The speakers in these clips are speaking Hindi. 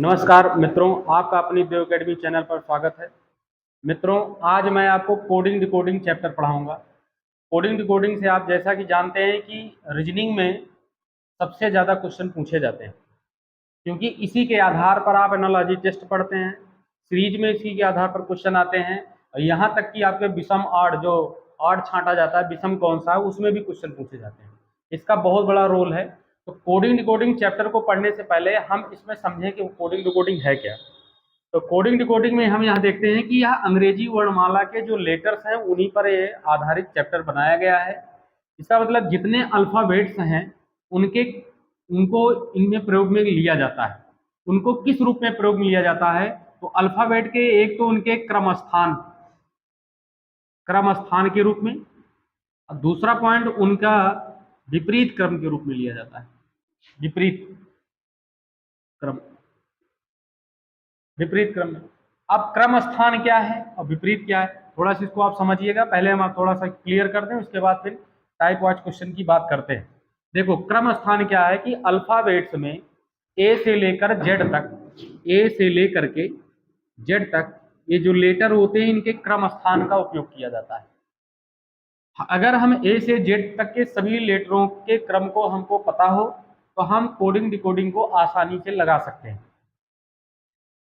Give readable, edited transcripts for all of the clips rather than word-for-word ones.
नमस्कार मित्रों, आपका अपनी देव अकेडमी चैनल पर स्वागत है। मित्रों, आज मैं आपको कोडिंग डिकोडिंग चैप्टर पढ़ाऊंगा। कोडिंग डिकोडिंग से आप जैसा कि जानते हैं कि रीजनिंग में सबसे ज़्यादा क्वेश्चन पूछे जाते हैं, क्योंकि इसी के आधार पर आप एनालॉजी टेस्ट पढ़ते हैं, सीरीज में इसी के आधार पर क्वेश्चन आते हैं, और यहाँ तक कि आपके विषम आड़ जो आड़ छांटा जाता है, विषम कौन सा है, उसमें भी क्वेश्चन पूछे जाते हैं। इसका बहुत बड़ा रोल है। तो कोडिंग डिकोडिंग चैप्टर को पढ़ने से पहले हम इसमें समझें कि कोडिंग डिकोडिंग है क्या। तो कोडिंग डिकोडिंग में हम यहाँ देखते हैं कि यह अंग्रेजी वर्णमाला के जो लेटर्स हैं उन्हीं पर ये आधारित चैप्टर बनाया गया है। इसका मतलब जितने अल्फ़ाबेट्स हैं उनके उनको इनमें प्रयोग में लिया जाता है। उनको किस रूप में प्रयोग में लिया जाता है? तो अल्फ़ाबेट के एक तो उनके क्रम स्थान के रूप में, और दूसरा पॉइंट उनका विपरीत क्रम के रूप में लिया जाता है। विपरीत क्रम विपरीत क्रम में। अब क्रम स्थान क्या है और विपरीत क्या है, थोड़ा सा इसको आप समझिएगा। पहले हम थोड़ा सा क्लियर कर दें, उसके बाद फिर टाइप वाइज क्वेश्चन की बात करते हैं। देखो, क्रम स्थान क्या है कि अल्फाबेट्स में ए से लेकर जेड तक, ए से लेकर के जेड तक ये जो लेटर होते हैं इनके क्रम स्थान का उपयोग किया जाता है। अगर हम ए से जेड तक के सभी लेटरों के क्रम को हमको पता हो तो हम कोडिंग डिकोडिंग को आसानी से लगा सकते हैं।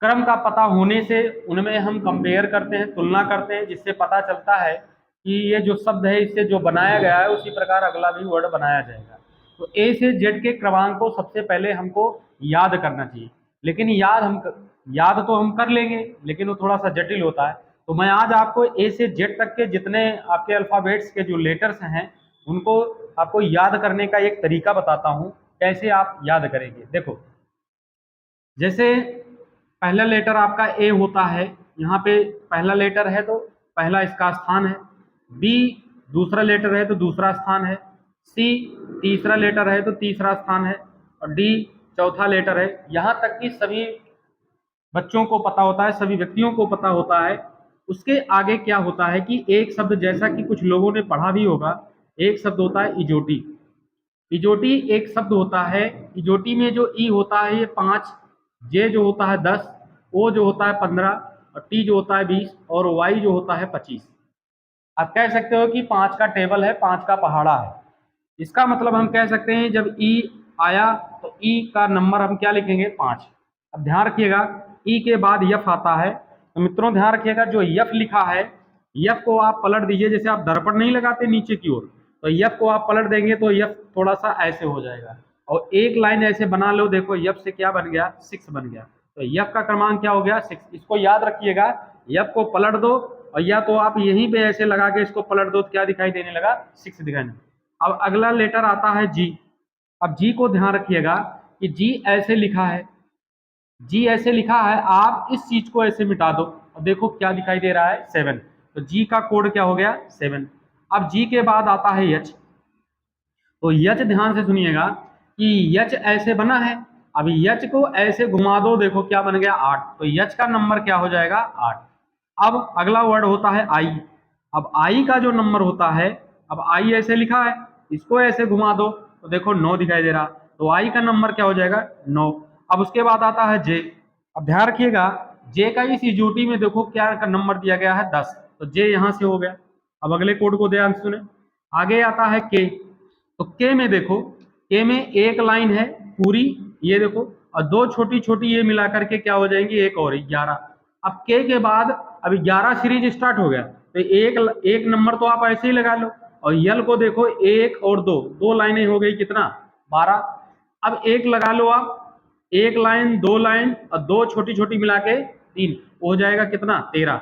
क्रम का पता होने से उनमें हम कंपेयर करते हैं, तुलना करते हैं, जिससे पता चलता है कि ये जो शब्द है इससे जो बनाया गया है उसी प्रकार अगला भी वर्ड बनाया जाएगा। तो ए से जेड के क्रमांक को सबसे पहले हमको याद करना चाहिए, लेकिन याद तो हम कर लेंगे, लेकिन वो थोड़ा सा जटिल होता है। तो मैं आज आपको ए से जेड तक के जितने आपके अल्फ़ाबेट्स के जो लेटर्स हैं उनको आपको याद करने का एक तरीका बताता हूँ, कैसे आप याद करेंगे। देखो, जैसे पहला लेटर आपका ए होता है, यहाँ पे पहला लेटर है तो पहला इसका स्थान है। बी दूसरा लेटर है तो दूसरा स्थान है। सी तीसरा लेटर है तो तीसरा स्थान है। और डी चौथा लेटर है। यहाँ तक कि सभी बच्चों को पता होता है, सभी व्यक्तियों को पता होता है। उसके आगे क्या होता है कि एक शब्द, जैसा कि कुछ लोगों ने पढ़ा भी होगा, एक शब्द होता है इजोटी। इजोटी एक शब्द होता है। इजोटी में जो ई होता है ये 5, जे जो होता है 10, ओ जो होता है 15, और टी जो होता है 20, और वाई जो होता है 25। आप कह सकते हो कि 5 का टेबल है, 5 का पहाड़ा है। इसका मतलब हम कह सकते हैं जब ई आया तो ई का नंबर हम क्या लिखेंगे? 5। अब ध्यान रखिएगा, ई के बाद यफ आता है। तो मित्रों ध्यान रखिएगा, जो यफ लिखा है, यफ को आप पलट दीजिए। जैसे आप दर्पण नहीं लगाते नीचे की ओर, तो यफ को आप पलट देंगे तो यफ थोड़ा सा ऐसे हो जाएगा, और एक लाइन ऐसे बना लो। देखो यफ से क्या बन गया? 6 बन गया। तो यफ का क्रमांक क्या हो गया? 6। इसको याद रखिएगा, यफ को पलट दो, और या तो आप यहीं पे ऐसे लगा के इसको पलट दो तो क्या दिखाई देने लगा? 6 दिखाई। अब अगला लेटर आता है जी। अब जी को ध्यान रखिएगा कि जी ऐसे लिखा है, जी ऐसे लिखा है। आप इस चीज को ऐसे मिटा दो और देखो क्या दिखाई दे रहा है? 7। तो जी का कोड क्या हो गया? 7। अब जी के बाद आता है यच। तो यच ध्यान से सुनिएगा कि यच ऐसे बना है। अब यच को ऐसे घुमा दो, देखो क्या बन गया? 8। तो यच का नंबर क्या हो जाएगा? 8। अब अगला वर्ड होता है आई। अब आई का जो नंबर होता है, अब आई ऐसे लिखा है, इसको ऐसे घुमा दो तो देखो 9 दिखाई दे रहा। तो आई का नंबर क्या हो जाएगा? 9। अब उसके बाद आता है जे। अब ध्यान रखिएगा, जे का इस यूटी में देखो क्या का नंबर दिया गया है? 10। तो जे यहां से हो गया। अब अगले कोड को ध्यान से सुने। आगे आता है के। तो के में देखो, के में एक लाइन है पूरी, ये देखो, और दो छोटी छोटी ये मिलाकर के क्या हो जाएंगी? एक और 11। अब के बाद अब 11 सीरीज स्टार्ट हो गया, तो एक एक नंबर तो आप ऐसे ही लगा लो। और यल को देखो, एक और दो, दो लाइनें हो गई, कितना? 12। अब एक लगा लो आप, एक लाइन, दो लाइन, और दो छोटी छोटी मिला के 3, हो जाएगा कितना? 13।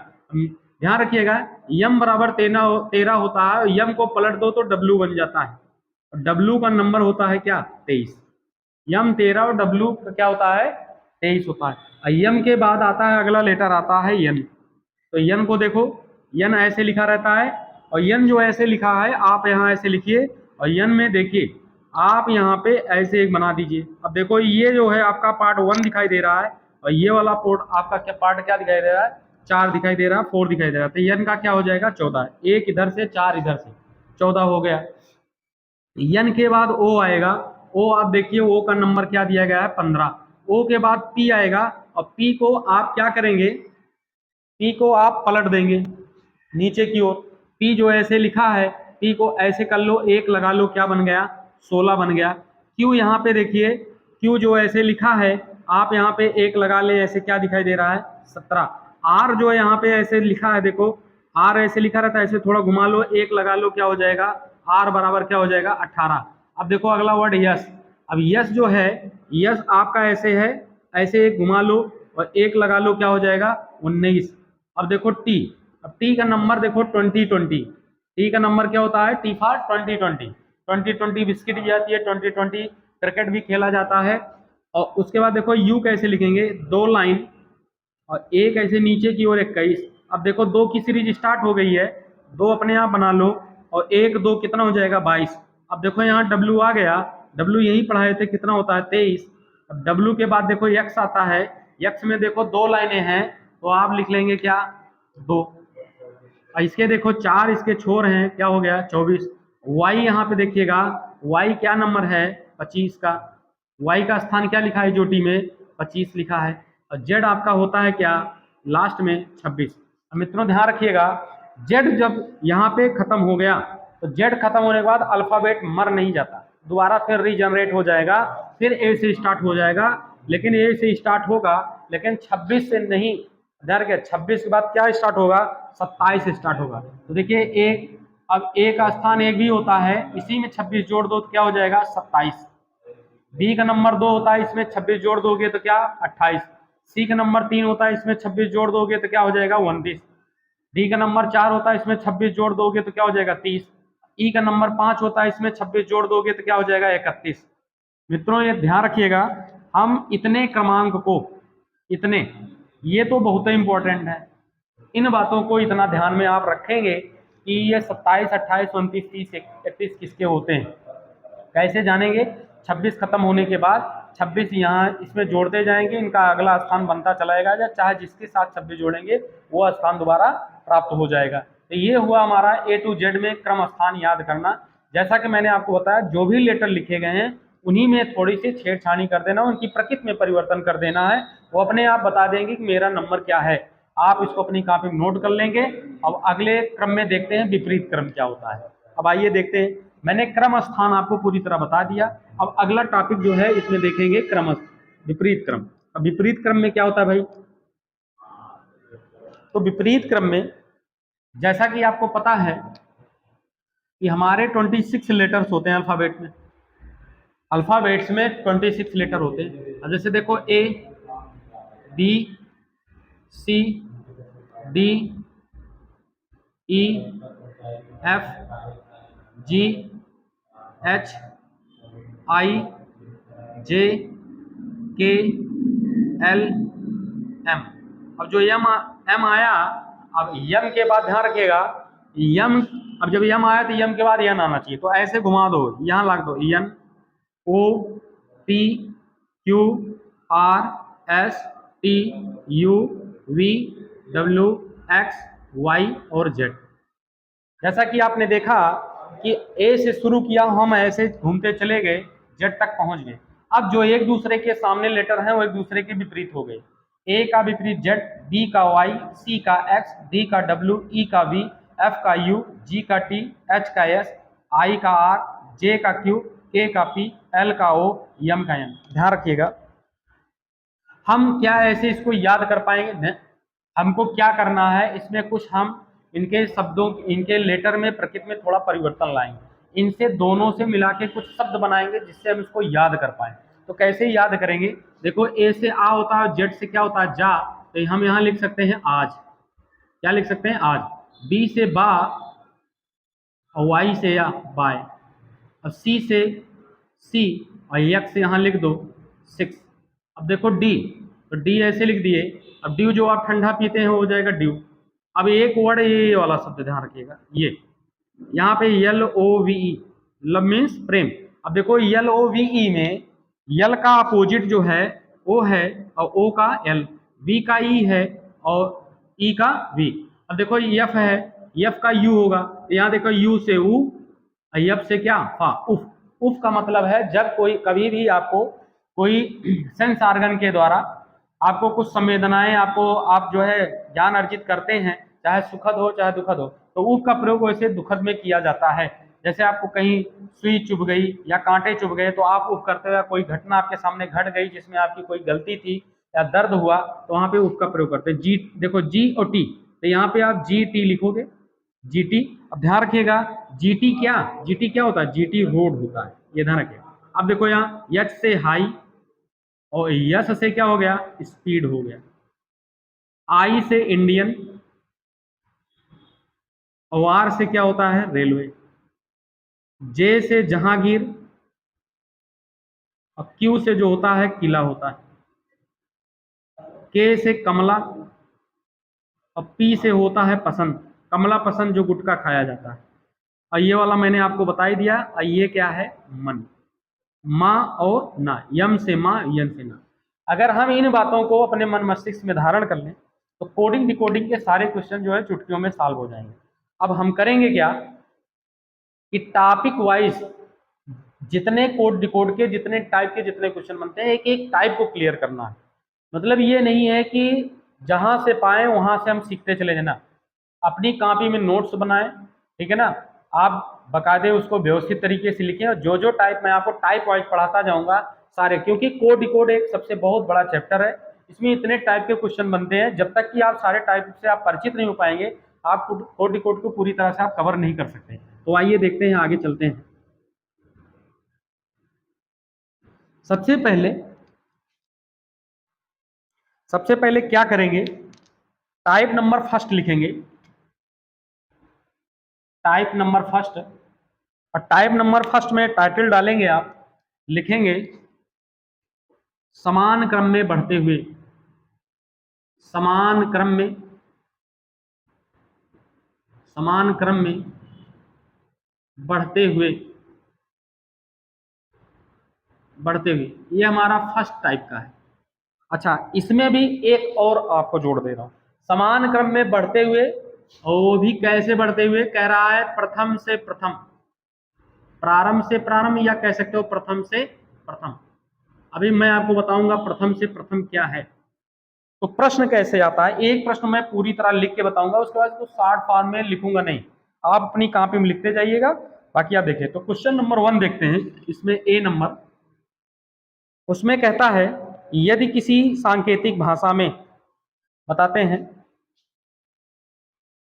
ध्यान रखिएगा, यम बराबर 13 होता है। यम को पलट दो तो डब्ल्यू बन जाता है, और डब्ल्यू का नंबर होता है क्या? 23। यम 13 और डब्ल्यू का क्या होता है? 23 होता है। और यम के बाद आता है, अगला लेटर आता है यन। तो यन को देखो, यन ऐसे लिखा रहता है, और यन जो ऐसे लिखा है आप यहाँ ऐसे लिखिए, और यन में देखिए आप यहाँ पे ऐसे एक बना दीजिए। अब देखो ये जो है आपका पार्ट 1 दिखाई दे रहा है, और ये वाला पोर्ट आपका क्या पार्ट क्या दिखाई दे रहा है? 4 दिखाई दे रहा है, 4 दिखाई दे रहा है। तो यन का क्या हो जाएगा? 14। एक इधर से, 4 इधर से, 14 हो गया। यन के बाद ओ आएगा। ओ आप देखिए, ओ का नंबर क्या दिया गया है? 15। ओ के बाद पी आएगा, और पी को आप क्या करेंगे, पी को आप पलट देंगे नीचे की ओर। पी जो ऐसे लिखा है, पी को ऐसे कर लो, एक लगा लो, क्या बन गया, 16 बन गया। क्यू यहाँ पे देखिए, क्यू जो ऐसे लिखा है, आप यहाँ पे एक लगा ले, ऐसे क्या दिखाई दे रहा है, 17। आर जो है यहाँ पे ऐसे लिखा है, देखो आर ऐसे लिखा रहता है, ऐसे थोड़ा घुमा लो, एक लगा लो, क्या हो जाएगा, आर बराबर क्या हो जाएगा, 18। अब देखो अगला वर्ड यस। अब यस जो है, यस आपका ऐसे है, ऐसे एक घुमा लो और एक लगा लो, क्या हो जाएगा, 19। अब देखो टी, अब टी का नंबर देखो 2020। टी का नंबर क्या होता है, टी फॉर 2020। 2020 बिस्किट भी आती है, 2020 क्रिकेट भी खेला जाता है। और उसके बाद देखो यू कैसे लिखेंगे, 2 लाइन और एक ऐसे नीचे की ओर 21। अब देखो 2 की सीरीज स्टार्ट हो गई है, 2 अपने आप बना लो और 1 2 कितना हो जाएगा, 22। अब देखो यहाँ डब्ल्यू आ गया, डब्ल्यू यही पढ़ाए थे, कितना होता है, 23। अब डब्ल्यू के बाद देखो एक्स आता है, एक्स में देखो 2 लाइनें हैं, तो आप लिख लेंगे क्या, 2। और इसके देखो 4 इसके छोर हैं, क्या हो गया, 24। वाई यहाँ पे देखिएगा, वाई क्या नंबर है, 25 का। वाई का स्थान क्या लिखा है जोटी में, 25 लिखा है। और जेड आपका होता है क्या, लास्ट में 26। अब मित्रों ध्यान रखिएगा, जेड जब यहाँ पे खत्म हो गया, तो जेड खत्म होने के बाद अल्फाबेट मर नहीं जाता, दोबारा फिर रीजनरेट हो जाएगा, फिर ए से स्टार्ट हो जाएगा। लेकिन ए से स्टार्ट होगा, लेकिन 26 से नहीं, ध्यान रखिए, 26 के बाद क्या स्टार्ट होगा, 27 से स्टार्ट होगा। तो देखिए एक, अब ए का स्थान एक भी होता है, इसी में 26 जोड़ दो तो क्या हो जाएगा, 27। बी का नंबर 2 होता है, इसमें 26 जोड़ दोगे तो क्या, 28। सी का नंबर 3 होता है, इसमें 26 जोड़ दोगे तो क्या हो जाएगा, 29। डी का नंबर 4 होता है, इसमें 26 जोड़ दोगे तो क्या हो जाएगा, 30। ई का नंबर 5 होता है, इसमें 26 जोड़ दोगे तो क्या हो जाएगा, 31। मित्रों ये ध्यान रखिएगा, हम इतने क्रमांक को, इतने, ये तो बहुत ही इंपॉर्टेंट है, इन बातों को इतना ध्यान में आप रखेंगे कि ये 27, 28, 29, 30, 31 किसके होते हैं, कैसे जानेंगे, 26 खत्म होने के बाद 26 यहाँ इसमें जोड़ते जाएंगे, इनका अगला स्थान बनता चला जाएगा, चाहे जिसके साथ 26 जोड़ेंगे वो स्थान दोबारा प्राप्त हो जाएगा। तो ये हुआ हमारा ए टू जेड में क्रम स्थान याद करना। जैसा कि मैंने आपको बताया, जो भी लेटर लिखे गए हैं उन्हीं में थोड़ी सी छेड़छाड़ी कर देना, उनकी प्रकृति में परिवर्तन कर देना है, वो अपने आप बता देंगे कि मेरा नंबर क्या है। आप इसको अपनी कॉपी में नोट कर लेंगे। अब अगले क्रम में देखते हैं विपरीत क्रम क्या होता है। अब आइए देखते हैं, मैंने क्रम स्थान आपको पूरी तरह बता दिया। अब अगला टॉपिक जो है इसमें देखेंगे क्रम, विपरीत क्रम। अब विपरीत क्रम में क्या होता है भाई, तो विपरीत क्रम में जैसा कि आपको पता है कि हमारे 26 लेटर्स होते हैं अल्फाबेट में, अल्फाबेट्स में 26 लेटर होते हैं। अब जैसे देखो ए, बी, सी, डी, ई, एफ, जी, एच, आई, जे, के, एल, एम। अब जो एम आया, अब यम के बाद ध्यान रखिएगा, यम, अब जब यम आया तो यम के बाद एन आना चाहिए, तो ऐसे घुमा दो, यहां लग दो, N, O, P, Q, R, S, T, U, V, W, X, Y और जेड। जैसा कि आपने देखा कि ए से शुरू किया, हम ऐसे घूमते चले गए, जेड तक पहुंच गए। अब जो एक दूसरे के सामने लेटर हैं वो एक दूसरे के विपरीत हो गए। ए का विपरीत जेड, बी का वाई, सी का एक्स, डी का डब्ल्यू, ई का वी, एफ का यू, जी का टी, एच का एस, आई का आर, जे का क्यू, के का पी, एल का ओ, एम का एन। ध्यान रखिएगा, हम क्या ऐसे इसको याद कर पाएंगे, हमको क्या करना है, इसमें कुछ हम इनके शब्दों, इनके लेटर में प्रकृति में थोड़ा परिवर्तन लाएंगे, इनसे दोनों से मिला के कुछ शब्द बनाएंगे जिससे हम इसको याद कर पाए। तो कैसे याद करेंगे, देखो ए से आ होता है, जेड से क्या होता है, जा, तो हम यहाँ लिख सकते हैं आज, क्या लिख सकते हैं, आज। बी से बा और वाई से या बाय, और सी से सी और यक्स से यहाँ लिख दो 6। अब देखो डी, तो डी ऐसे लिख दिए। अब ड्यू जो आप ठंडा पीते हैं हो जाएगा ड्यू। अब एक वर्ड ये वाला शब्द ध्यान रखिएगा, ये यहाँ पे L O V E, love means प्रेम। अब देखो यल ओ वी ई में यल का अपोजिट जो है ओ है और ओ का एल, वी का ई है और ई का वी। अब देखो एफ है, एफ का यू होगा, यहाँ देखो यू से ऊ, एफ से क्या, फा, उफ। उफ का मतलब है जब कोई, कभी भी आपको कोई सेंस ऑर्गन के द्वारा आपको कुछ संवेदनाएं आपको आप जो है ज्ञान अर्जित करते हैं, चाहे सुखद हो चाहे दुखद हो, तो ऊक का प्रयोग वैसे दुखद में किया जाता है। जैसे आपको कहीं सुई चुभ गई या कांटे चुभ गए तो आप उफ करते हुए, कोई घटना आपके सामने घट गई जिसमें आपकी कोई गलती थी या दर्द हुआ, तो वहां पे उफ का प्रयोग करते हैं। जी, देखो जी और टी, तो यहाँ पे आप जी टी लिखोगे, जी टी। अब ध्यान रखिएगा, जी टी क्या होता है, जी टी रोड होता है, ये ध्यान रखिएगा। अब देखो यहाँ यच से हाई और यस से क्या हो गया, स्पीड हो गया। आई से इंडियन और आर से क्या होता है, रेलवे। जे से जहांगीर और क्यू से जो होता है किला होता है। के से कमला और पी से होता है पसंद, कमला पसंद जो गुटखा खाया जाता है। और ये वाला मैंने आपको बता ही दिया। और ये क्या है, मन। माँ और ना, यम से माँ, यन से ना। अगर हम इन बातों को अपने मन मस्तिष्क में धारण कर लें तो कोडिंग डिकोडिंग के सारे क्वेश्चन जो है चुटकियों में सॉल्व हो जाएंगे। अब हम करेंगे क्या कि टॉपिक वाइज जितने कोड डिकोड के जितने टाइप के जितने क्वेश्चन बनते हैं, एक एक टाइप को क्लियर करना है। मतलब ये नहीं है कि जहां से पाए वहां से हम सीखते चले जाना। अपनी कॉपी में नोट्स बनाएं, ठीक है ना, आप बकायदे उसको व्यवस्थित तरीके से लिखें। और जो जो टाइप मैं आपको टाइप वाइज पढ़ाता जाऊंगा सारे, क्योंकि कोड डिकोड एक सबसे बहुत बड़ा चैप्टर है, इसमें इतने टाइप के क्वेश्चन बनते हैं, जब तक कि आप सारे टाइप से आप परिचित नहीं हो पाएंगे, आप कोड डिकोड को पूरी तरह से आप कवर नहीं कर सकते। तो आइए देखते हैं, आगे चलते हैं। सबसे पहले क्या करेंगे, टाइप नंबर फर्स्ट लिखेंगे, टाइप नंबर फर्स्ट। और टाइप नंबर फर्स्ट में टाइटल डालेंगे, आप लिखेंगे समान क्रम में बढ़ते हुए, समान क्रम में, समान क्रम में बढ़ते हुए, बढ़ते हुए, ये हमारा फर्स्ट टाइप का है। अच्छा, इसमें भी एक और आपको जोड़ दे रहा हूं, समान क्रम में बढ़ते हुए, और वो भी कैसे बढ़ते हुए, कह रहा है प्रथम से प्रथम, प्रारंभ से प्रारंभ, या कह सकते हो प्रथम से प्रथम। अभी मैं आपको बताऊंगा प्रथम से प्रथम क्या है। तो प्रश्न कैसे आता है, एक प्रश्न मैं पूरी तरह लिख के बताऊंगा, उसके बाद तो शॉर्ट फॉर्म में लिखूंगा नहीं, आप अपनी कॉपी में लिखते जाइएगा। बाकी आप देखिए, तो क्वेश्चन नंबर 1 देखते हैं, इसमें ए नंबर, उसमें कहता है यदि किसी सांकेतिक भाषा में, बताते हैं,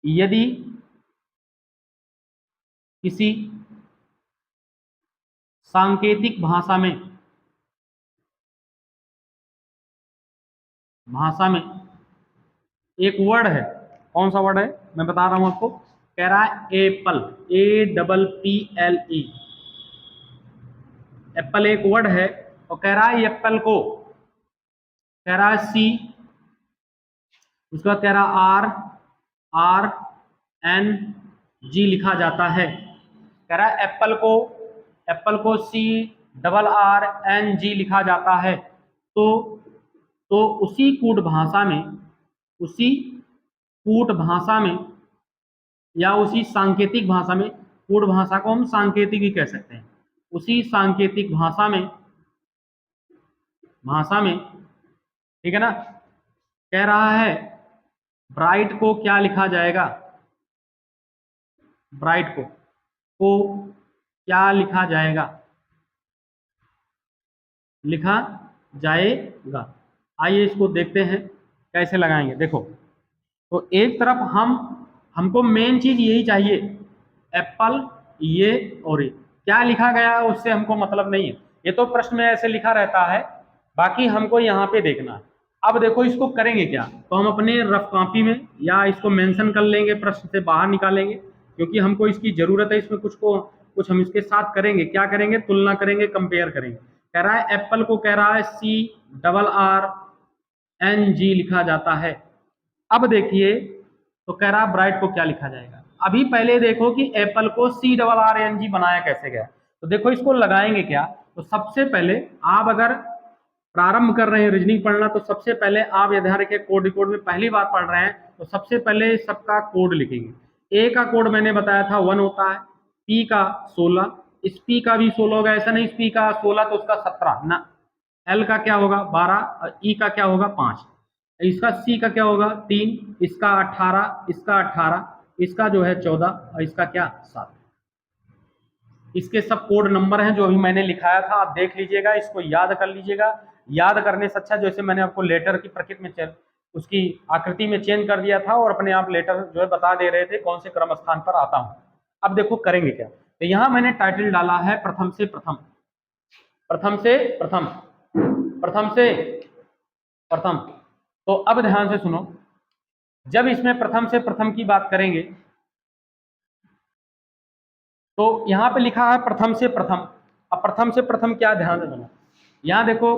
यदि किसी सांकेतिक भाषा में, भाषा में एक वर्ड है, कौन सा वर्ड है मैं बता रहा हूं आपको, कह रहा है एप्पल, APPLE, एप्पल एक वर्ड है, और कह रहा है एप्पल को, कह रहा है सी, उसका कह रहा RRNG लिखा जाता है। कह रहा है एप्पल को CRRNG लिखा जाता है। तो उसी कूट भाषा में, उसी कूट भाषा में या उसी सांकेतिक भाषा में, कूट भाषा को हम सांकेतिक ही कह सकते हैं, उसी सांकेतिक भाषा में, ठीक है ना, कह रहा है ब्राइट को क्या लिखा जाएगा, ब्राइट को क्या लिखा जाएगा, लिखा जाएगा। आइए इसको देखते हैं कैसे लगाएंगे। देखो, तो एक तरफ हमको मेन चीज यही चाहिए, एप्पल, ये और ये क्या लिखा गया है उससे हमको मतलब नहीं है, ये तो प्रश्न में ऐसे लिखा रहता है, बाकी हमको यहाँ पे देखना है। अब देखो इसको करेंगे क्या, तो हम अपने रफ कॉपी में या इसको मेंशन कर लेंगे, प्रश्न से बाहर निकालेंगे, क्योंकि हमको इसकी जरूरत है, इसमें कुछ हम इसके साथ करेंगे, क्या करेंगे, तुलना करेंगे, कंपेयर करेंगे। कह रहा है एप्पल को, कह रहा है CRRNG लिखा जाता है। अब देखिए, तो कह रहा है ब्राइट को क्या लिखा जाएगा। अभी पहले देखो कि एप्पल को CRRNG बनाया कैसे गया। तो देखो इसको लगाएंगे क्या, तो सबसे पहले आप अगर प्रारंभ कर रहे हैं रीजनिंग पढ़ना, तो सबसे पहले आप ये ध्यान रखिए, कोड डिकोड में पहली बार पढ़ रहे हैं, तो सबसे पहले सबका कोड लिखेंगे। ए का कोड मैंने बताया था 1 होता है, पी का 16, इस पी का भी 16 होगा, ऐसा नहीं इस पी का 16 तो उसका 17 ना, एल का क्या होगा 12 और ई का क्या होगा 5, इसका सी का क्या होगा 3, इसका 18, इसका 18, इसका जो है 14 और इसका क्या 7। इसके सब कोड नंबर हैं जो अभी मैंने लिखाया था, आप देख लीजिएगा, इसको याद कर लीजिएगा। याद करने से अच्छा जैसे मैंने आपको लेटर की प्रकृति में उसकी आकृति में चेंज कर दिया था और अपने आप लेटर जो है बता दे रहे थे कौन से क्रम स्थान पर आता हूं। अब देखो करेंगे क्या, तो यहां मैंने टाइटल डाला है प्रथम से प्रथम, प्रथम से प्रथम, प्रथम से प्रथम। तो अब ध्यान से सुनो, जब इसमें प्रथम से प्रथम की बात करेंगे तो यहां पे लिखा है प्रथम से प्रथम। अब प्रथम से प्रथम क्या, ध्यान से सुनो, यहां देखो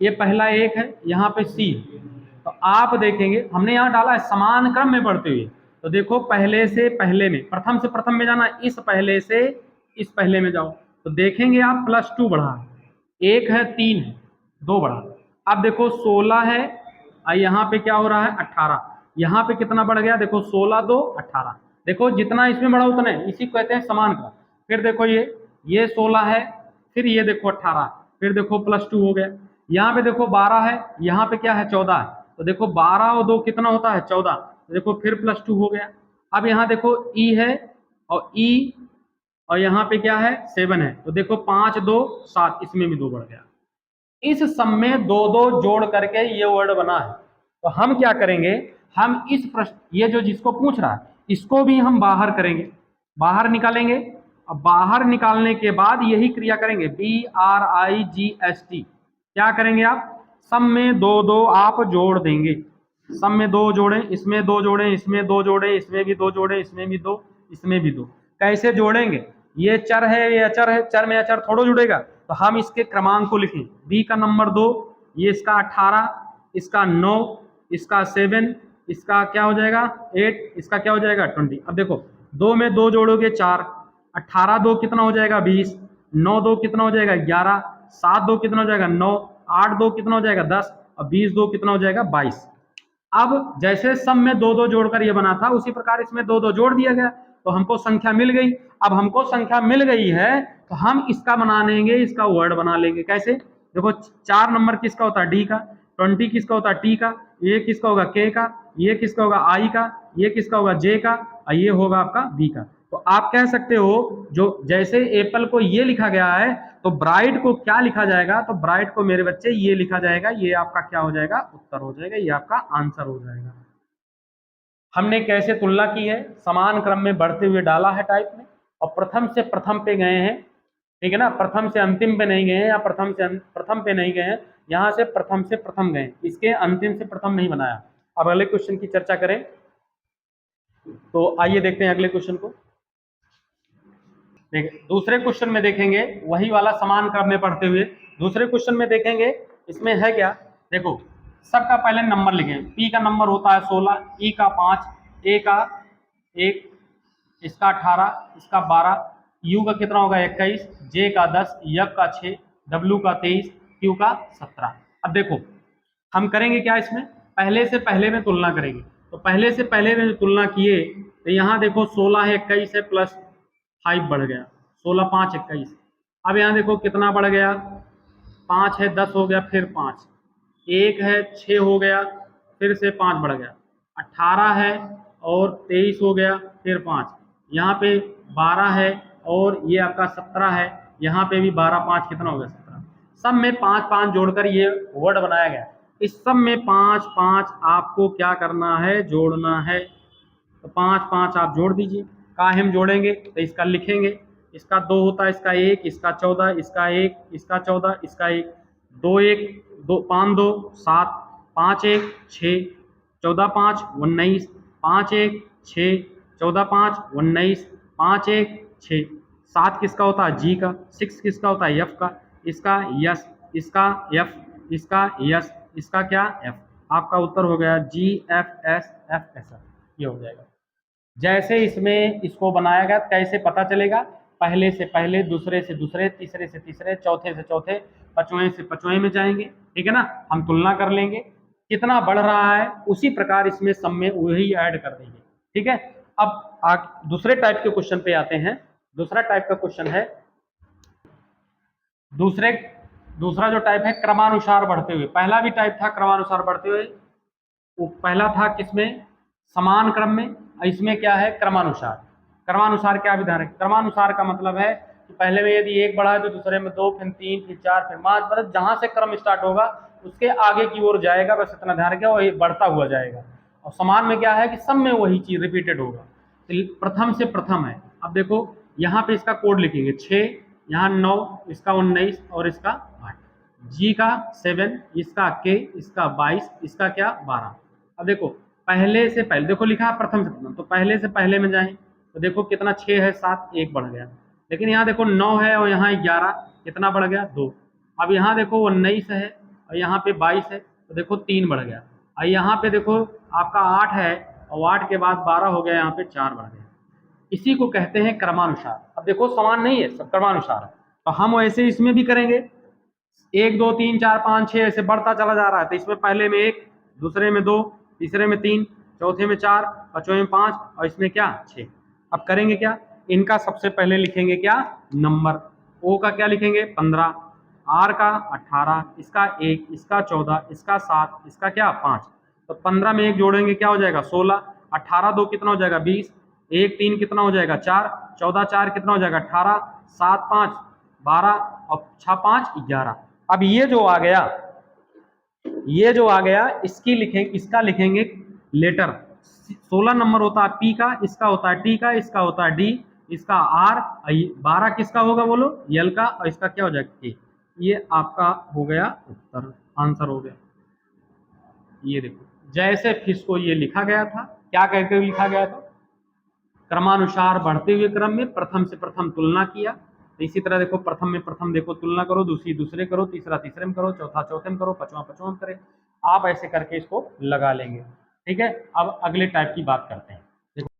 ये पहला एक है, यहां पे सी, तो आप देखेंगे हमने यहां डाला है समान क्रम में बढ़ते हुए, तो देखो पहले से पहले में, प्रथम से प्रथम में जाना, इस पहले से इस पहले में जाओ, तो देखेंगे आप +2 बढ़ा है, एक है 3 है 2 बढ़ा। अब देखो 16 है और यहाँ पे क्या हो रहा है 18, यहाँ पे कितना बढ़ गया, देखो 16 2 18, देखो जितना इसमें बढ़ा उतना है, इसी को कहते हैं समान क्रम। फिर देखो ये 16 है, फिर ये देखो 18, फिर देखो +2 हो गया, यहाँ पे देखो 12 है, यहाँ पे क्या है 14 है, तो देखो 12 और 2 कितना होता है 14, तो देखो फिर +2 हो गया। अब यहाँ देखो ई है और ई और यहाँ पे क्या है 7 है, तो देखो 5 2 7, इसमें भी 2 बढ़ गया। इस सम में 2 2 जोड़ करके ये वर्ड बना है। तो हम क्या करेंगे, हम इस प्रश्न, ये जो जिसको पूछ रहा है इसको भी हम बाहर करेंगे, बाहर निकालेंगे। अब बाहर निकालने के बाद यही क्रिया करेंगे, BRIGST, क्या करेंगे आप, सम में 2 2 आप जोड़ देंगे, सम में 2 जोड़ें, इसमें 2 जोड़ें, इसमें 2 जोड़ें, इसमें भी 2 जोड़ें, इसमें भी 2, इसमें भी 2। कैसे जोड़ेंगे, ये चर है ये अचर है, चर में अचर थोड़ा जुड़ेगा, तो हम इसके क्रमांक को लिखें, बी का नंबर 2, ये इसका 18, इसका 9, इसका 7, इसका क्या हो जाएगा 8, इसका क्या हो जाएगा 20। अब देखो 2 में 2 जोड़ोगे 4, 18 2 कितना हो जाएगा 20, 9 2 कितना हो जाएगा 11, 7 2 कितना हो जाएगा 9, 8 2 कितना हो जाएगा 10 और 20 2 कितना हो जाएगा 22। अब जैसे सम में 2 2 जोड़कर ये बना था उसी प्रकार इसमें 2 2 जोड़ दिया गया, तो हमको संख्या मिल गई। अब हमको संख्या मिल गई है तो हम इसका बना लेंगे, इसका वर्ड बना लेंगे। कैसे, देखो 4 नंबर किसका होता है डी का, 20 किसका होता है टी का, ये किसका होगा के का, ये किसका होगा आई का, ये किसका होगा जे का और ये होगा आपका बी का। तो आप कह सकते हो जो जैसे एप्पल को ये लिखा गया है तो ब्राइट को क्या लिखा जाएगा, तो ब्राइट को मेरे बच्चे ये लिखा जाएगा, ये आपका क्या हो जाएगा उत्तर हो जाएगा, ये आपका आंसर हो जाएगा। हमने कैसे तुलना की है, समान क्रम में बढ़ते हुए डाला है टाइप में और प्रथम से प्रथम पे गए हैं, ठीक है ना, प्रथम से अंतिम पे नहीं गए हैं या प्रथम से प्रथम पे नहीं गए हैं, यहाँ से प्रथम से प्रथम गए, इसके अंतिम से प्रथम नहीं बनाया। अब अगले क्वेश्चन की चर्चा करें, तो आइए देखते हैं अगले क्वेश्चन को। दूसरे क्वेश्चन में देखेंगे वही वाला समान क्रम में पढ़ते हुए, दूसरे क्वेश्चन में देखेंगे इसमें है क्या, देखो सबका पहले नंबर लिखें, पी का नंबर होता है 16, ई का 5, ए का 1, इसका 18, इसका 12, यू का कितना होगा 21, जे का 10, यफ का 6, डब्ल्यू का 23, क्यू का 17। अब देखो हम करेंगे क्या, इसमें पहले से पहले में तुलना करेंगे, तो पहले से पहले में तुलना किए तो यहाँ देखो 16 है 21 है +5 बढ़ गया, 16 5 21। अब यहाँ देखो कितना बढ़ गया, 5 है 10 हो गया, फिर 5, 1 है 6 हो गया, फिर से 5 बढ़ गया, 18 है और 23 हो गया, फिर 5, यहाँ पे 12 है और ये आपका 17 है, यहाँ पे भी 12 5 कितना हो गया 17। सब में 5 5 जोड़कर ये वर्ड बनाया गया। इस सब में 5 5 आपको क्या करना है, जोड़ना है, तो 5 5 आप जोड़ दीजिए। काहे हम जोड़ेंगे, तो इसका लिखेंगे, इसका 2 होता है, इसका 1, इसका 14, इसका 1, इसका 14, इसका 1, 2 1 2 5 2 7, 5 1 6, 14 5 19, 5 1 6, 14 5 19, 5 1 6, 7 किसका होता है जी का, 6 किसका होता है एफ का, इसका यस, इसका एफ, इसका यस, इसका क्या एफ। आपका उत्तर हो गया जी एफ एस एफ एस, ये हो जाएगा। जैसे इसमें इसको बनाया गया कैसे पता चलेगा, पहले से पहले, दूसरे से दूसरे, तीसरे से तीसरे, चौथे से चौथे, पांचवें से पांचवें में जाएंगे, ठीक है ना, हम तुलना कर लेंगे कितना बढ़ रहा है, उसी प्रकार इसमें सब में वही ऐड कर देंगे, ठीक है। अब दूसरे टाइप के क्वेश्चन पे आते हैं। दूसरा टाइप का क्वेश्चन है, दूसरे दूसरा जो टाइप है क्रमानुसार बढ़ते हुए, पहला भी टाइप था क्रमानुसार बढ़ते हुए, वो पहला था किसमें, समान क्रम में, इसमें क्या है क्रमानुसार। क्रमानुसार क्या विधान है, क्रमानुसार का मतलब है कि पहले में यदि एक बढ़ा है तो दूसरे में दो, फिर तीन, फिर चार, फिर पांच, मतलब जहां से क्रम स्टार्ट होगा उसके आगे की ओर जाएगा, बस इतना ध्यान रखिए, और ये बढ़ता हुआ जाएगा। और समान में क्या है कि सब में वही चीज रिपीटेड होगा, तो प्रथम से प्रथम है। अब देखो यहाँ पे इसका कोड लिखेंगे 6, यहाँ 9, इसका 19 और इसका 8, जी का 7, इसका के, इसका 22, इसका क्या 12। अब देखो पहले से पहले, देखो लिखा है प्रथम से प्रथम, तो पहले से पहले में जाएं तो देखो कितना 6 है 7, एक बढ़ गया। लेकिन यहाँ देखो 9 है और यहाँ 11, कितना बढ़ गया 2। अब यहाँ देखो 19 है और यहाँ पे 22 है, तो देखो 3 बढ़ गया। और यहाँ पे देखो आपका 8 है और 8 के बाद 12 हो गया, यहाँ पे 4 बढ़ गया। इसी को कहते हैं क्रमानुसार। अब देखो समान नहीं है, सब क्रमानुसार है, तो हम वैसे इसमें भी करेंगे, 1 2 3 4 5 6 ऐसे बढ़ता चला जा रहा है, तो इसमें पहले में 1, दूसरे में 2, तीसरे में 3, चौथे में 4, पांचवें में 5 और इसमें क्या 6। अब करेंगे क्या, इनका सबसे पहले लिखेंगे क्या नंबर, ओ का क्या लिखेंगे 15, आर का 18, इसका 1, इसका 14, इसका 7, इसका क्या 5। तो 15 में 1 जोड़ेंगे क्या हो जाएगा 16, 18 2 कितना हो जाएगा 20, 1 3 कितना हो जाएगा 4, 14 4 कितना हो जाएगा 18, 7 5 12 और 6 5 11। अब ये जो आ गया, ये जो आ गया इसकी लिखेंगे, इसका लिखेंगे लेटर। 16 नंबर होता है पी का, इसका होता है टी का, इसका होता है डी, इसका आर, 12 किसका होगा बोलो यल का, और इसका क्या हो जाएगा के। ये आपका हो गया उत्तर, आंसर हो गया। ये देखो जैसे फिश को ये लिखा गया था, क्या कहकर लिखा गया था, क्रमानुसार बढ़ते हुए क्रम में प्रथम से प्रथम तुलना किया। तो इसी तरह देखो प्रथम में प्रथम देखो तुलना करो, दूसरी दूसरे करो, तीसरा तीसरे में करो, चौथा चौथे में करो, पांचवा पांचवा में करे। आप ऐसे करके इसको लगा लेंगे। ठीक है, अब अगले टाइप की बात करते हैं।